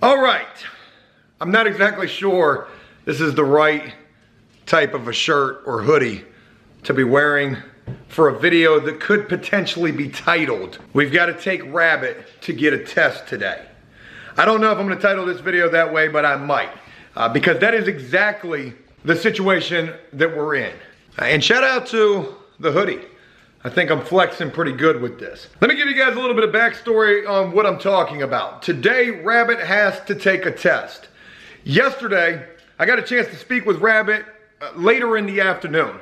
All right, I'm not exactly sure this is the right type of a shirt or hoodie to be wearing for a video that could potentially be titled, "We've got to take Rabbit to get a test today." I don't know if I'm gonna title this video that way, but I might, because that is exactly the situation that we're in. And shout out to the hoodie. I think I'm flexing pretty good with this. Let me give you guys a little bit of backstory on what I'm talking about. Today, Rabbit has to take a test. Yesterday, I got a chance to speak with Rabbit later in the afternoon.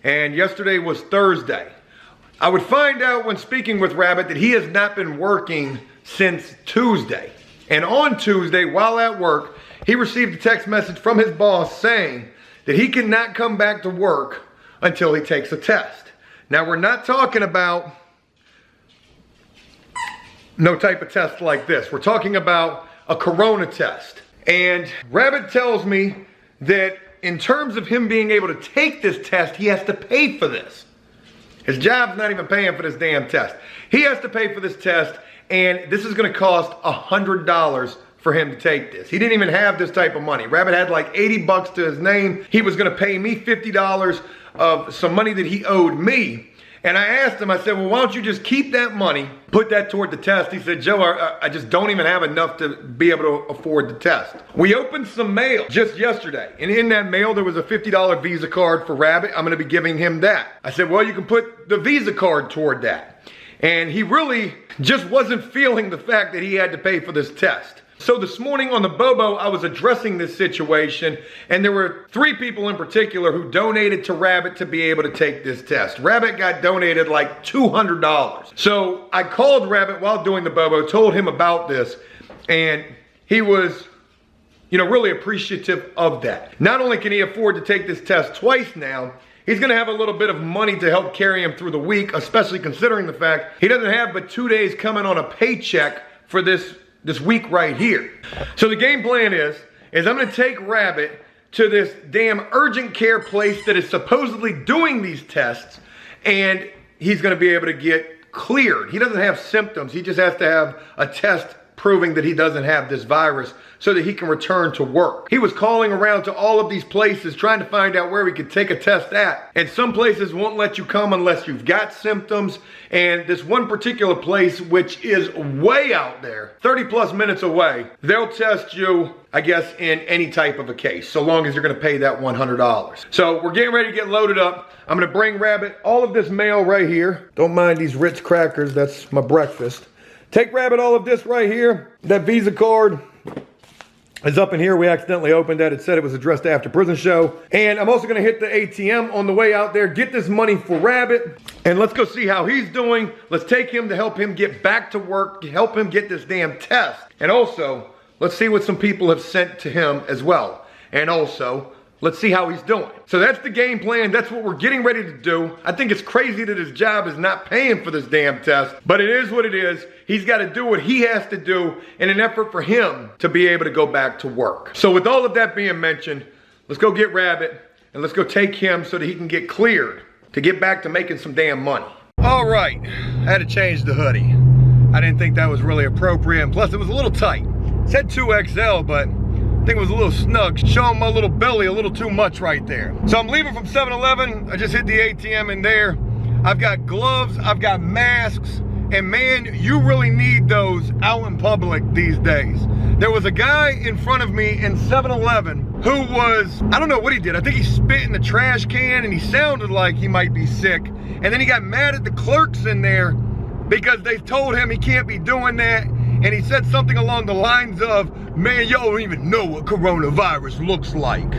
And yesterday was Thursday. I would find out when speaking with Rabbit that he has not been working since Tuesday. And on Tuesday, while at work, he received a text message from his boss saying that he cannot come back to work until he takes a test. Now, we're not talking about no type of test like this. We're talking about a corona test. And Rabbit tells me that in terms of him being able to take this test, he has to pay for this. His job's not even paying for this damn test. He has to pay for this test, and this is gonna cost $100 for him to take this. He didn't even have this type of money. Rabbit had like 80 bucks to his name. He was gonna pay me $50 of some money that he owed me. And I asked him, I said, well, why don't you just keep that money, put that toward the test? He said, Joe, I just don't even have enough to be able to afford the test. We opened some mail just yesterday, and in that mail, there was a $50 Visa card for Rabbit. I'm gonna be giving him that. I said, well, you can put the Visa card toward that. And he really just wasn't feeling the fact that he had to pay for this test. So this morning on the Bobo, I was addressing this situation, and there were 3 people in particular who donated to Rabbit to be able to take this test. Rabbit got donated like $200. So I called Rabbit while doing the Bobo, told him about this, and he was, really appreciative of that. Not only can he afford to take this test twice now, he's gonna have a little bit of money to help carry him through the week, especially considering the fact he doesn't have but 2 days coming on a paycheck for this week right here. So the game plan is I'm gonna take Rabbit to this damn urgent care place that is supposedly doing these tests, and he's gonna be able to get cleared. He doesn't have symptoms, he just has to have a test proving that he doesn't have this virus so that he can return to work. He was calling around to all of these places trying to find out where we could take a test at. And some places won't let you come unless you've got symptoms. And this one particular place, which is way out there, 30 plus minutes away, they'll test you, I guess, in any type of a case, so long as you're gonna pay that $100. So we're getting ready to get loaded up. I'm gonna bring Rabbit all of this mail right here. Don't mind these Ritz crackers, that's my breakfast. Take Rabbit all of this right here. That Visa card is up in here. We accidentally opened that. It said it was addressed to AfterPrisonShow. And I'm also gonna hit the ATM on the way out there, get this money for Rabbit, and let's go see how he's doing. Let's take him to help him get back to work, help him get this damn test. And also, let's see what some people have sent to him as well. And also, let's see how he's doing. So that's the game plan. That's what we're getting ready to do. I think it's crazy that his job is not paying for this damn test, but it is what it is. He's got to do what he has to do in an effort for him to be able to go back to work. So with all of that being mentioned, let's go get Rabbit and let's go take him so that he can get cleared to get back to making some damn money. All right, I had to change the hoodie. I didn't think that was really appropriate, and plus it was a little tight. It said 2XL, but I think it was a little snug, showing my little belly a little too much right there. So I'm leaving from 7-Eleven. I just hit the ATM in there. I've got gloves, I've got masks, and man, you really need those out in public these days. There was a guy in front of me in 7-Eleven who was, I don't know what he did. I think he spit in the trash can and he sounded like he might be sick. And then he got mad at the clerks in there because they told him he can't be doing that. And he said something along the lines of, man, y'all don't even know what coronavirus looks like.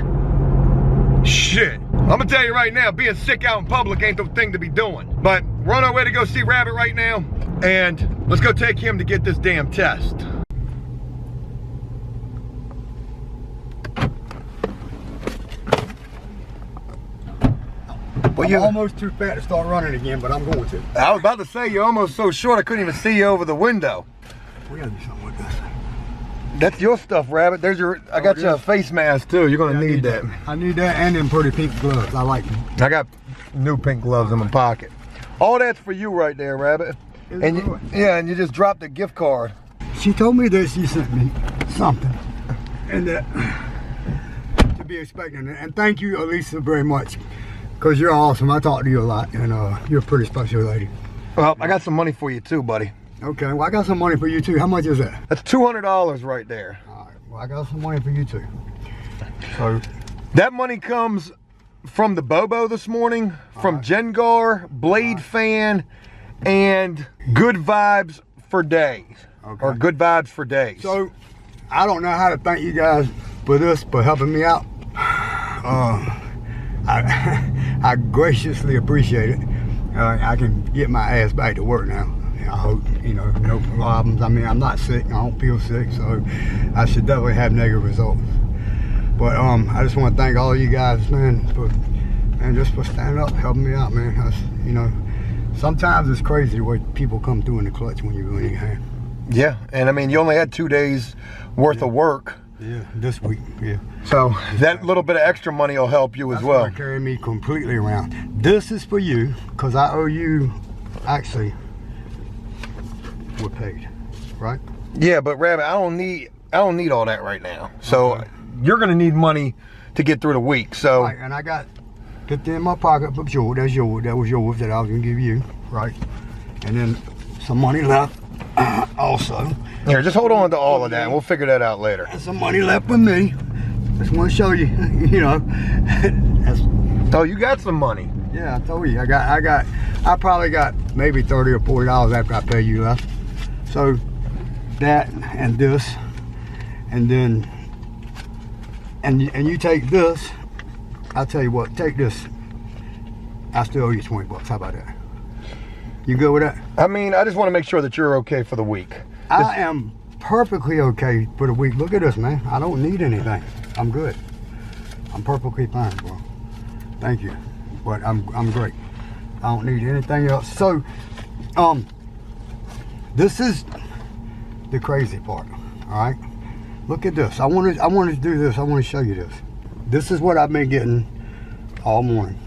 Shit. I'm gonna tell you right now, being sick out in public ain't the thing to be doing. But we're on our way to go see Rabbit right now, and let's go take him to get this damn test. Well, you're almost too fat to start running again, but I'm going to. I was about to say, you're almost so short I couldn't even see you over the window. We gotta do something with this. That's your stuff, Rabbit. There's your, I got you a face mask too. You're gonna need that. I need that and them pretty pink gloves. I like them. I got new pink gloves in my pocket. All that's for you right there, Rabbit. And you, yeah, and you just dropped a gift card. She told me that she sent me something. And that to be expecting it. And thank you, Elisa, very much. Because you're awesome. I talk to you a lot. And you're a pretty special lady. Well, I got some money for you too, buddy. Okay, well, I got some money for you too. How much is that? That's $200 right there. All right, well, I got some money for you too. So that money comes from the Bobo this morning, from Jengar, Blade Fan, and Good Vibes for Days. Okay. Or Good Vibes for Days. So, I don't know how to thank you guys for this, for helping me out. I graciously appreciate it. I can get my ass back to work now. I hope, you know, no problems. I mean, I'm not sick. I don't feel sick, so I should definitely have negative results. But I just want to thank all of you guys, man, just for standing up, helping me out, man. You know, sometimes it's crazy the way people come through in the clutch when you really have. Yeah, and I mean, you only had 2 days worth of work. Yeah, this week, yeah. So that little bit of extra money will help you as well. That's carry me completely around. This is for you, because I owe you, actually, we're paid, right? Yeah, but Rabbit, I don't need all that right now. So okay. You're gonna need money to get through the week. So right, and I got 50 in my pocket, but sure, that's yours. That was yours that I was gonna give you, right? And then some money left also. Here, just hold on to all of that and we'll figure that out later. And some money left with me. Just want to show you, you know. Oh, you got some money. Yeah, I told you. I probably got maybe $30 or $40 after I pay you left. So that and this, and then and you take this. I'll tell you what, take this. I still owe you 20 bucks. How about that? You good with that? I mean, I just want to make sure that you're okay for the week. I am perfectly okay for the week. Look at this, man. I don't need anything. I'm good. I'm perfectly fine, bro. Thank you. But I'm great. I don't need anything else. So, this is the crazy part. All right. Look at this. I wanted to do this. I want to show you this. This is what I've been getting all morning.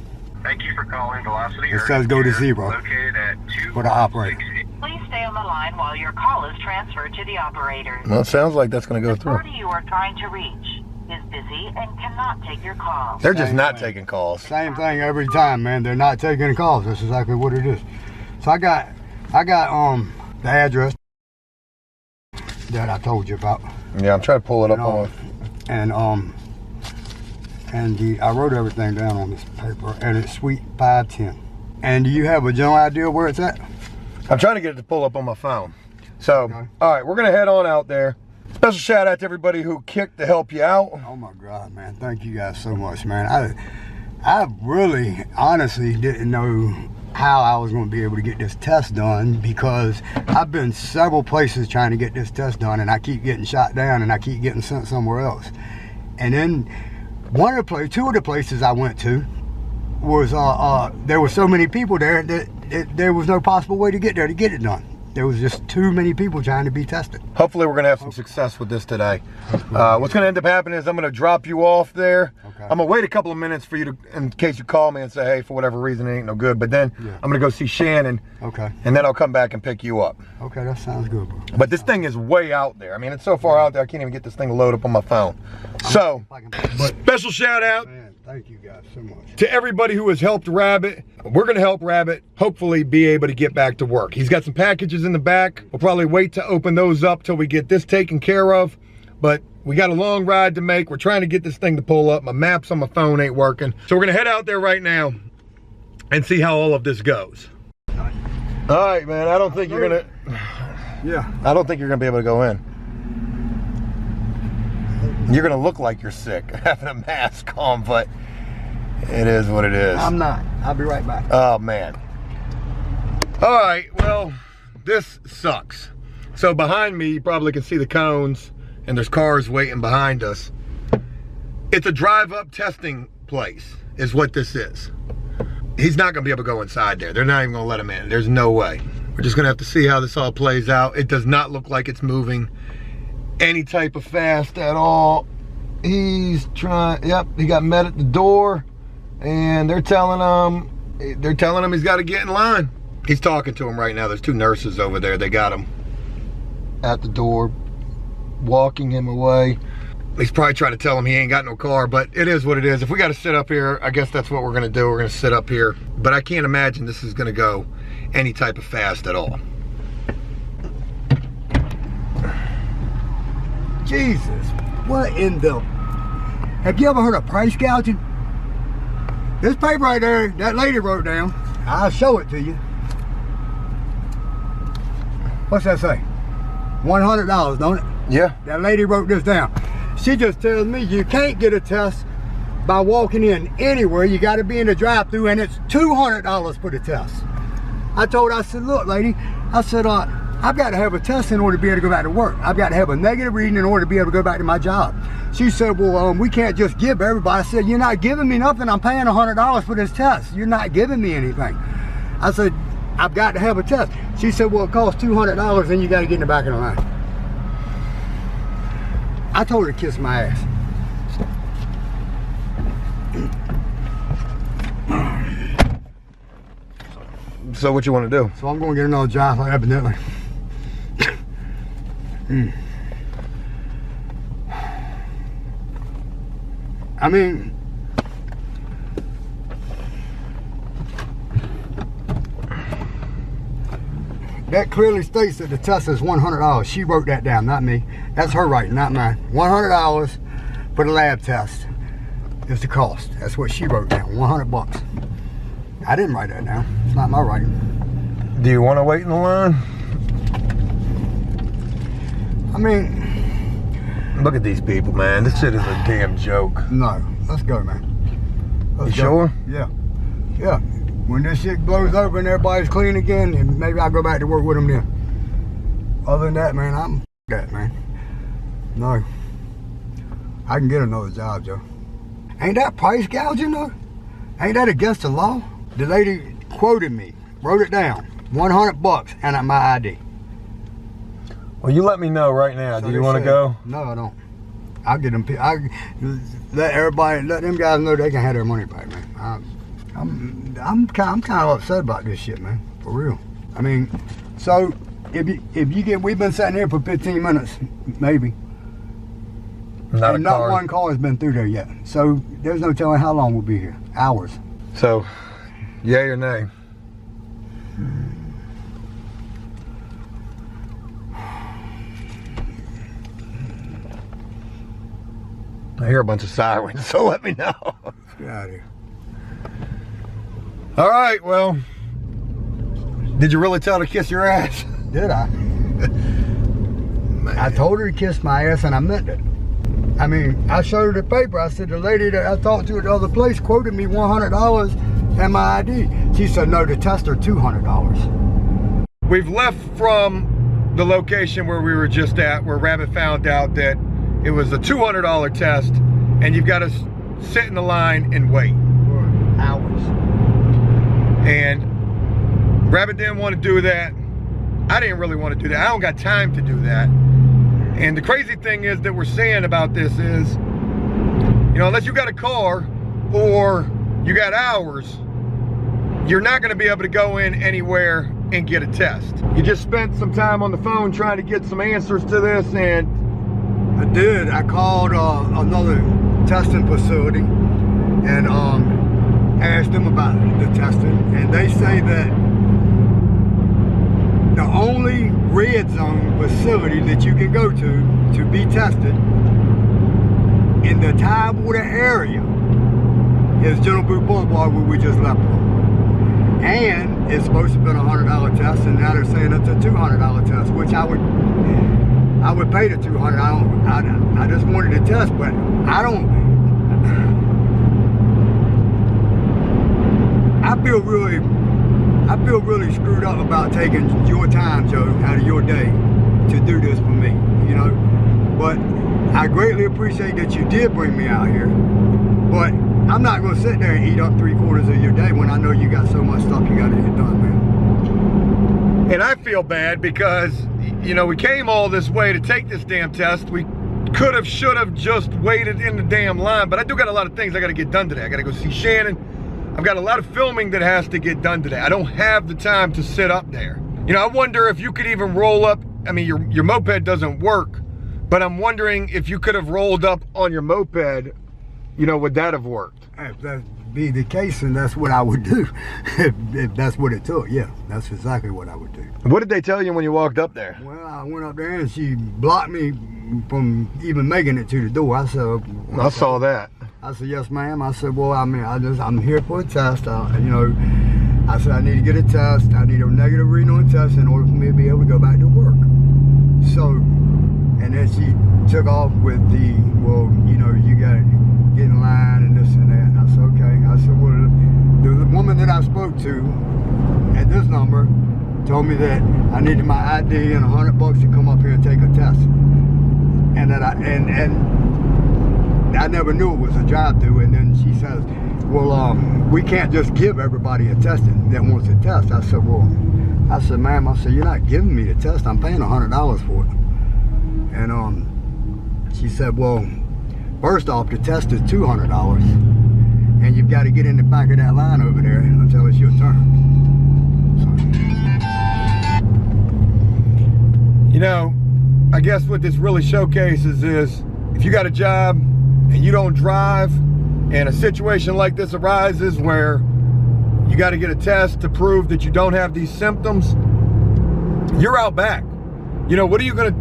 Thank you for calling Velocity. It says go to zero. Located at 2 for the operator. Please stay on the line while your call is transferred to the operator. Well, it sounds like that's going to go through. The party you are trying to reach is busy and cannot take your call. They're just not taking calls. Same thing every time, man. They're not taking calls. That's exactly what it is. So I got the address that I told you about. Yeah, I'm trying to pull it up on. And I wrote everything down on this paper, and it's Suite 510. And do you have a general idea where it's at? I'm trying to get it to pull up on my phone. So, okay. All right, we're gonna head on out there. Special shout out to everybody who kicked to help you out. Oh my God, man. Thank you guys so much, man. I really, honestly didn't know how I was gonna be able to get this test done, because I've been several places trying to get this test done, and I keep getting shot down and I keep getting sent somewhere else. And then two of the places I went to was, there were so many people there that there was no possible way to get there to get it done. There was just too many people trying to be tested. Hopefully we're gonna have some success with this today. What's gonna end up happening is I'm gonna drop you off there. Okay. I'm gonna wait a couple of minutes for you to, in case you call me and say, hey, for whatever reason it ain't no good. But then I'm gonna go see Shannon. Okay. And then I'll come back and pick you up. Okay, that sounds good, bro. But this thing is way out there. I mean, it's so far out there I can't even get this thing to load up on my phone. So, special shout out. Man, thank you guys so much. To everybody who has helped Rabbit. We're gonna help Rabbit hopefully be able to get back to work. He's got some packages in the back. We'll probably wait to open those up till we get this taken care of. But we got a long ride to make. We're trying to get this thing to pull up. My maps on my phone ain't working. So we're gonna head out there right now and see how all of this goes. All right, man, I don't think you're gonna, I don't think you're gonna be able to go in. You're gonna look like you're sick having a mask on, but it is what it is. I'm not. I'll be right back. Oh, man. All right, well, this sucks. So behind me, you probably can see the cones, and there's cars waiting behind us. It's a drive-up testing place, is what this is. He's not gonna be able to go inside there. They're not even gonna let him in. There's no way. We're just gonna have to see how this all plays out. It does not look like it's moving any type of fast at all. He's trying, yep, he got met at the door. And they're telling him he's got to get in line. He's talking to him right now. There's two nurses over there. They got him at the door. walking him away. He's probably trying to tell him he ain't got no car, but it is what it is. If we got to sit up here, I guess that's what we're gonna do. We're gonna sit up here, but I can't imagine this is gonna go any type of fast at all. Jesus, what in the... Have you ever heard of price gouging? This paper right there, that lady wrote down. I'll show it to you. What's that say? $100, don't it? Yeah. That lady wrote this down. She just tells me you can't get a test by walking in anywhere. You got to be in the drive-thru, and it's $200 for the test. I told her, I said, look, lady, I said, I've got to have a test in order to be able to go back to work. I've got to have a negative reading in order to be able to go back to my job. She said, well, we can't just give everybody. I said, you're not giving me nothing. I'm paying $100 for this test. You're not giving me anything. I said, I've got to have a test. She said, well, it costs $200, and you got to get in the back of the line. I told her to kiss my ass. So what you want to do? So I'm going to get another job, like evidently. I mean, that clearly states that the test is $100. She wrote that down, not me. That's her writing, not mine. $100 for the lab test is the cost. That's what she wrote down, 100 bucks. I didn't write that down. It's not my writing. Do you want to wait in the line? I mean, look at these people, man. This shit is a damn joke. no. Let's go, man. Let's You go. sure? Yeah. Yeah. When this shit blows over and everybody's clean again, and maybe I'll go back to work with them then. Other than that, man, I'm that, man. No. I can get another job, Joe. Ain't that price gouging, though? Ain't that against the law? The lady quoted me, wrote it down, 100 bucks, and my ID. Well, you let me know right now. So Do you they want to said, go? No, I don't. I'll get them. I let everybody, let them guys know they can have their money back, man. I'm kind of upset about this shit, man. For real. I mean, so if you get, we've been sitting here for 15 minutes, maybe. Not one car has been through there yet. So there's no telling how long we'll be here. Hours. So, yay or nay? I hear a bunch of sirens, so let me know. Let's get out of here. All right, well, did you really tell her to kiss your ass? Did I? I told her to kiss my ass, and I meant it. I mean, I showed her the paper. I said, the lady that I talked to at the other place quoted me $100 and my ID. She said, no, the test are $200. We've left from the location where we were just at, where Rabbit found out that it was a $200 test, and you've got to sit in the line and wait. For hours. And Rabbit didn't want to do that. I didn't really want to do that. I don't got time to do that. And the crazy thing is that we're saying about this is, you know, unless you got a car or you got hours, you're not going to be able to go in anywhere and get a test. You just spent some time on the phone trying to get some answers to this, and I did. I called another testing facility and asked them about the testing, and they say that the only red zone facility that you can go to be tested in the Tidewater area is General Boot Boulevard, where we just left from. And it's supposed to have been a $100 test, and now they're saying it's a $200 test, which I would pay the $200. I just wanted to test, but I feel really screwed up about taking your time, Joe, out of your day to do this for me, you know. But I greatly appreciate that you did bring me out here. But I'm not going to sit there and eat up 3/4 of your day when I know you got so much stuff you got to get done, man. And I feel bad because, you know, we came all this way to take this damn test. We could have, should have just waited in the damn line, but I do got a lot of things I got to get done today. I got to go see Shannon. I've got a lot of filming that has to get done today. I don't have the time to sit up there. You know, I wonder if you could even roll up. I mean, your moped doesn't work, But I'm wondering if you could have rolled up on your moped, you know, would that have worked? If that be the case, and that's what I would do. if that's what it took, yeah, that's exactly what I would do. What did they tell you when you walked up there? Well, I went up there and she blocked me from even making it to the door. I said, I saw that. I said, yes, ma'am. I said, well, I mean, I'm here for a test. You know, I said, I need to get a test. I need a negative reading on a test in order for me to be able to go back to work. So, and then she took off with the, well, you know, you got to get in line and this and that. And I said, okay. I said, well, the woman that I spoke to at this number told me that I needed my ID and $100 to come up here and take a test. And that I never knew it was a drive-through. And then she says, well, we can't just give everybody a test that wants a test. I said, well, ma'am, I said, you're not giving me the test. I'm paying $100 for it. And she said, well, first off, the test is $200. And you've got to get in the back of that line over there until it's your turn. So. You know, I guess what this really showcases is if you got a job and you don't drive and a situation like this arises where you got to get a test to prove that you don't have these symptoms, you're out back. You know, what are you gonna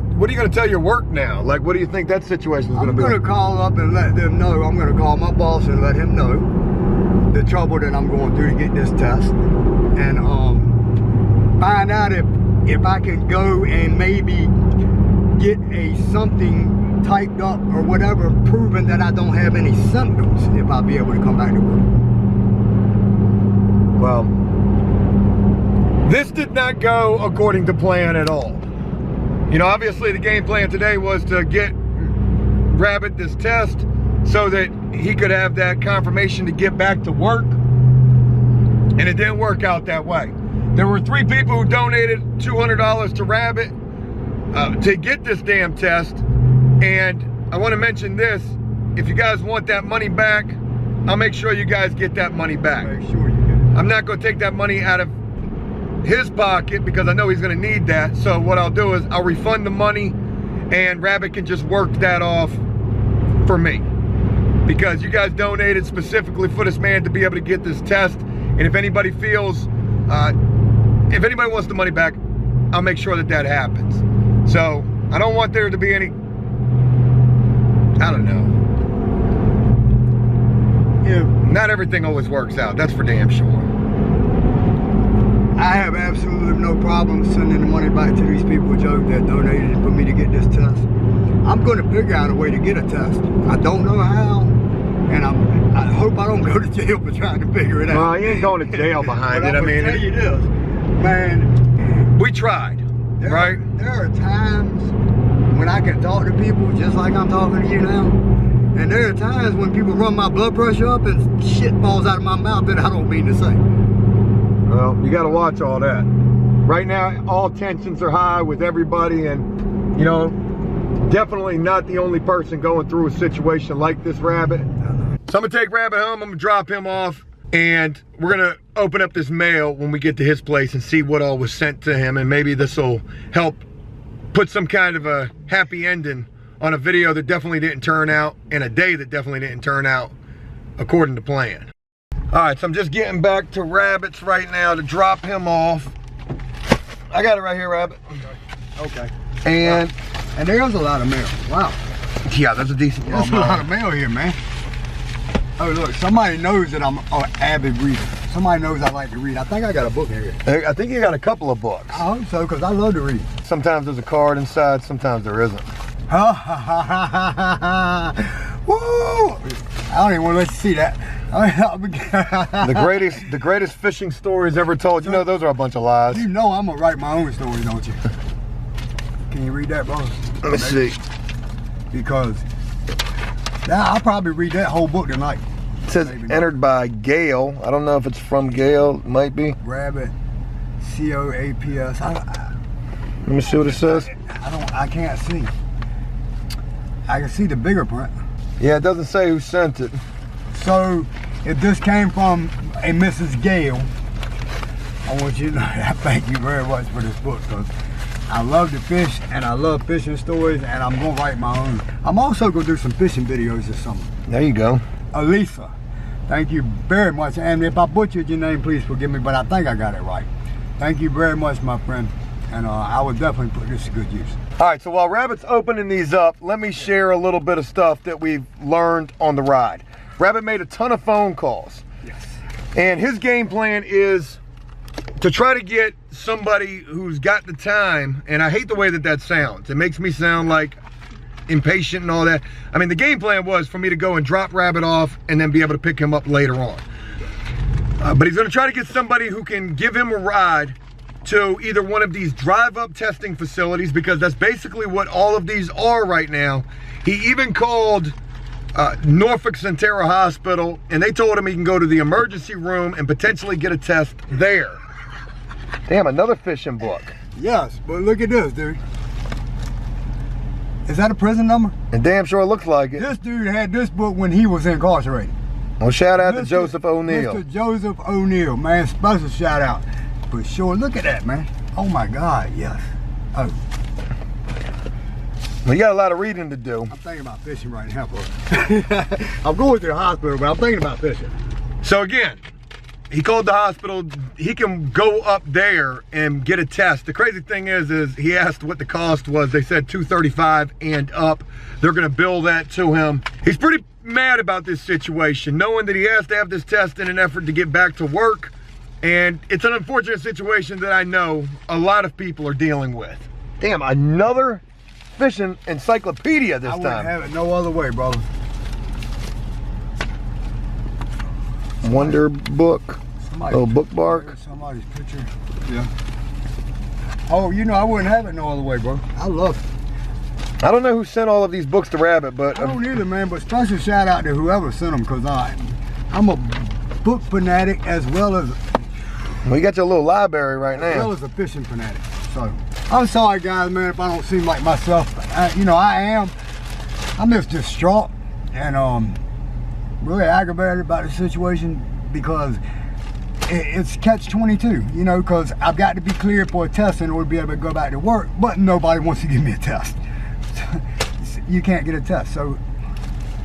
tell your work now? Like, what do you think that situation is gonna be? I'm gonna call up and let them know. I'm gonna call my boss and let him know the trouble that I'm going through to get this test, and find out if I can go and maybe get something typed up or whatever, proving that I don't have any symptoms, if I'll be able to come back to work. Well, this did not go according to plan at all. You know, obviously the game plan today was to get Rabbit this test so that he could have that confirmation to get back to work. And it didn't work out that way. There were 3 people who donated $200 to Rabbit to get this damn test. And I want to mention this, if you guys want that money back, I'll make sure you guys get that money back. Make sure you get it. I'm not going to take that money out of his pocket because I know he's going to need that. So what I'll do is I'll refund the money and Rabbit can just work that off for me, because you guys donated specifically for this man to be able to get this test. And if anybody feels, if anybody wants the money back, I'll make sure that that happens. So I don't want there to be any, I don't know. Yeah, not everything always works out. That's for damn sure. I have absolutely no problem sending the money back to these people, Joe, that donated for me to get this test. I'm going to figure out a way to get a test. I don't know how, and I hope I don't go to jail for trying to figure it out. Well, you ain't going to jail behind it. I mean, tell you this, man. We tried, right? There are times when I can talk to people just like I'm talking to you now, and there are times when people run my blood pressure up and shit falls out of my mouth that I don't mean to say. Well, you got to watch all that. Right now, all tensions are high with everybody, and, you know, definitely not the only person going through a situation like this, Rabbit. So I'm going to take Rabbit home, I'm going to drop him off, and we're going to open up this mail when we get to his place and see what all was sent to him, and maybe this will help put some kind of a happy ending on a video that definitely didn't turn out, and a day that definitely didn't turn out according to plan. All right, so I'm just getting back to Rabbit's right now to drop him off. I got it right here, Rabbit. Okay. And there's a lot of mail. Wow. yeah, that's a decent one. There's a lot of mail here, man. Oh, look, somebody knows that I'm an avid reader. Somebody knows I like to read. I think I got a book here. I think you got a couple of books. I hope so, because I love to read. Sometimes there's a card inside, sometimes there isn't. Ha ha ha ha ha. Woo! I don't even want to let you see that. The greatest fishing stories ever told. You know, those are a bunch of lies. You know I'm gonna write my own story, don't you? Can you read that, bro? Let me see. Because now I'll probably read that whole book tonight. It says entered by Gail. I don't know if it's from Gail. It might be. Rabbit, C-O-A-P-S. Let me see what it says. I can't see. I can see the bigger print. Yeah, it doesn't say who sent it. So, if this came from a Mrs. Gale, I want you to know, I thank you very much for this book, because I love to fish, and I love fishing stories, and I'm gonna write my own. I'm also gonna do some fishing videos this summer. There you go. Elisa, thank you very much. And if I butchered your name, please forgive me, but I think I got it right. Thank you very much, my friend. And I will definitely put this to good use. All right, so while Rabbit's opening these up, let me share a little bit of stuff that we've learned on the ride. Rabbit made a ton of phone calls. Yes. And his game plan is to try to get somebody who's got the time, and I hate the way that that sounds. It makes me sound like impatient and all that. I mean, the game plan was for me to go and drop Rabbit off and then be able to pick him up later on. But he's gonna try to get somebody who can give him a ride to either one of these drive-up testing facilities, because that's basically what all of these are right now. He even called Norfolk Centera Hospital, and they told him he can go to the emergency room and potentially get a test there. Damn, another fishing book. Yes, but look at this, dude. Is that a prison number? And damn sure it looks like it. This dude had this book when he was incarcerated. Well, shout out to Joseph O'Neill. Mr. Joseph O'Neill, man, special shout out. For sure, look at that, man. Oh my God, yes. Oh. Well, you got a lot of reading to do. I'm thinking about fishing right now, bro. I'm going to the hospital, but I'm thinking about fishing. So again, he called the hospital. He can go up there and get a test. The crazy thing is he asked what the cost was. They said $235 and up. They're gonna bill that to him. He's pretty mad about this situation, knowing that he has to have this test in an effort to get back to work. And it's an unfortunate situation that I know a lot of people are dealing with. Damn, another fishing encyclopedia this time. I wouldn't have it no other way, brother. Wonder book. Oh, bookmark. Somebody's picture. Yeah. Oh, you know, I wouldn't have it no other way, bro. I love it. I don't know who sent all of these books to Rabbit, but I don't either, man. But special shout out to whoever sent them, because I'm a book fanatic as well as. Well, you got your little library right now. As well as a fishing fanatic. So I'm sorry, guys, man, if I don't seem like myself. You know, I am. I'm just distraught and really aggravated about the situation, because it's catch-22, you know, because I've got to be cleared for a test in order to be able to go back to work, but nobody wants to give me a test. You can't get a test, so,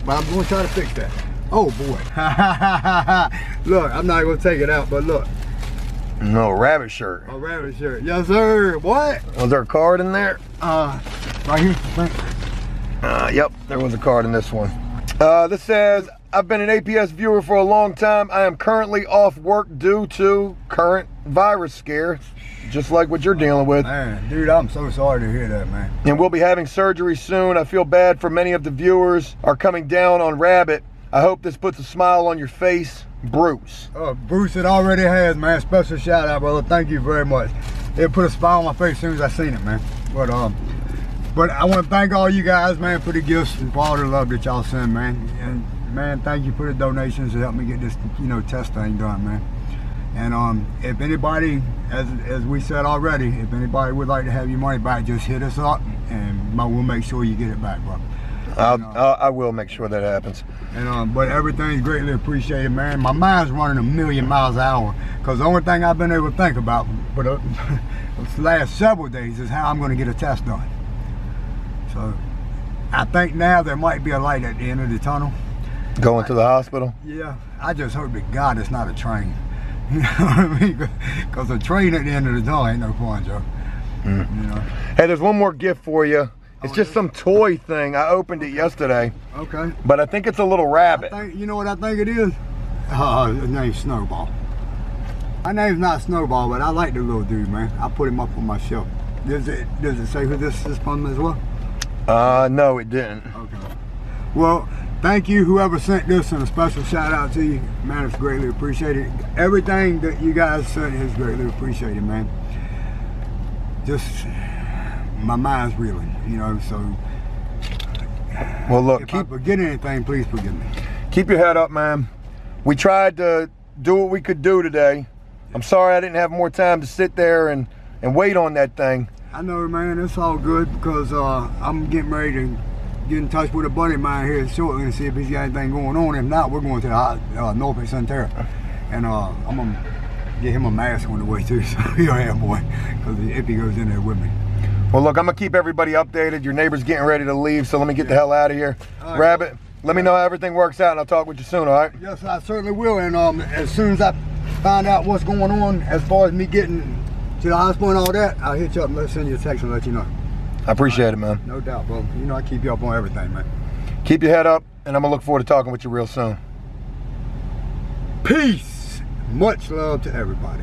but I'm going to try to fix that. Oh boy. Look, I'm not going to take it out, but look. No, rabbit shirt. A rabbit shirt. Yes, sir. What? Was there a card in there? Right here. Yep, there was a card in this one. This says, I've been an APS viewer for a long time. I am currently off work due to current virus scare, just like what you're dealing with. Man, dude, I'm so sorry to hear that, man. And we'll be having surgery soon. I feel bad for many of the viewers are coming down on Rabbit. I hope this puts a smile on your face, Bruce. Bruce, it already has, man. Special shout out, brother. Thank you very much. It put a smile on my face as soon as I seen it, man. But I want to thank all you guys, man, for the gifts and for all the love that y'all send, man. And man, thank you for the donations to help me get this, you know, test thing done, man. And if anybody, as we said already, if anybody would like to have your money back, just hit us up, and we'll make sure you get it back, bro. I will make sure that happens. And but everything's greatly appreciated, man. My mind's running 1,000,000 miles an hour, because the only thing I've been able to think about for the last several days is how I'm going to get a test done. So I think now there might be a light at the end of the tunnel. Going to the hospital? Yeah, I just hope to God it's not a train. You know what I mean? Because a train at the end of the tunnel ain't no fun, Joe. You know? Hey, there's one more gift for you. It's just some toy thing. I opened it yesterday. Okay. But I think it's a little rabbit. You know what I think it is? His name's Snowball. My name's not Snowball, but I like the little dude, man. I put him up on my shelf. Does it say who this is from as well? No, it didn't. Okay. Well, thank you, whoever sent this, and a special shout out to you. Man, it's greatly appreciated. Everything that you guys sent is greatly appreciated, man. Just, my mind's reeling, you know, so. Well, look, if I forget anything, please forgive me. Keep your head up, man. We tried to do what we could do today. I'm sorry I didn't have more time to sit there and wait on that thing. I know, man, it's all good, because I'm getting ready to get in touch with a buddy of mine here shortly and see if he's got anything going on. If not, we're going to the Norfolk Centera, and I'm gonna get him a mask on the way too, so he'll have one, because if he goes in there with me. Well, look, I'm gonna keep everybody updated. Your neighbor's getting ready to leave, so let me get the hell out of here. Right. Rabbit, let me know how everything works out, and I'll talk with you soon, all right? Yes, I certainly will. And as soon as I find out what's going on, as far as me getting to the hospital and all that, I'll hit you up and send you a text and let you know. I appreciate it, man. No doubt, bro. You know I keep you up on everything, man. Keep your head up, and I'm gonna look forward to talking with you real soon. Peace. Much love to everybody.